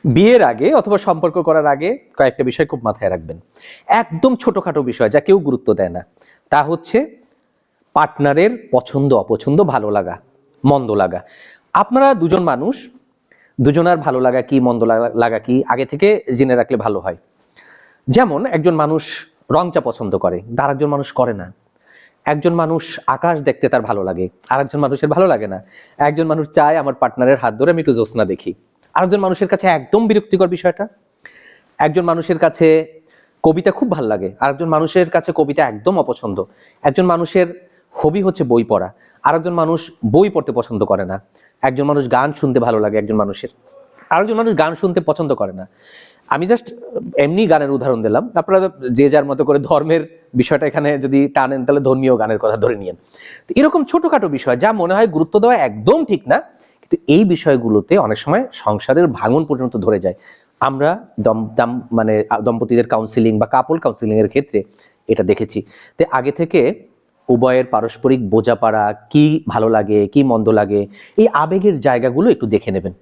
বিয়ের আগে অথবা সম্পর্ক করার আগে কয়েকটা বিষয় খুব মাথায় রাখবেন। একদম ছোটখাটো বিষয় যা কেউ গুরুত্ব দেয় না, তা হচ্ছে পার্টনারের পছন্দ অপছন্দ, ভালো লাগা মন্দ লাগা। আপনারা দুজন মানুষ, দুজনার ভালো লাগা কি মন্দ লাগা কি আগে থেকে জেনে রাখলে ভালো হয়। যেমন একজন মানুষ রং চা পছন্দ করে, আর একজন মানুষ করে না। একজন মানুষ আকাশ দেখতে তার ভালো লাগে, আর একজন মানুষের ভালো লাগে না। একজন মানুষ চায় আমার পার্টনারের হাত ধরে আমি একটু জ্যোৎস্না দেখি, আরেকজন মানুষের কাছে একদম বিরক্তিকর বিষয়টা। একজন মানুষের কাছে কবিতা খুব ভালো লাগে, আরেকজন মানুষের কাছে কবিতা একদম অপছন্দ। একজন মানুষের হবি হচ্ছে বই পড়া, আরেকজন মানুষ বই পড়তে পছন্দ করে না। একজন মানুষ গান শুনতে ভালো লাগে একজন মানুষের, আরেকজন মানুষ গান শুনতে পছন্দ করে না। আমি জাস্ট এমনি গানের উদাহরণ দিলাম, আপনারা যে যার মতো করে ধর্মের বিষয়টা এখানে যদি টানেন তাহলে ধর্মীয় গানের কথা ধরে নিয়েন। তো এরকম ছোটখাটো বিষয় যা মনে হয় গুরুত্ব দেওয়া একদম ঠিক না, কিন্তু এই বিষয়গুলোতে অনেক সময় সংসারের ভাঙন পর্যন্ত ধরে যায়। আমরা মানে দম্পতিদের কাউন্সিলিং বা কাপল কাউন্সিলিং এর ক্ষেত্রে এটা দেখেছি। তো আগে থেকে উভয়ের পারস্পরিক বোঝাপড়া, কি ভালো লাগে কি মন্দ লাগে, এই আবেগের জায়গাগুলো একটু দেখে নেবেন।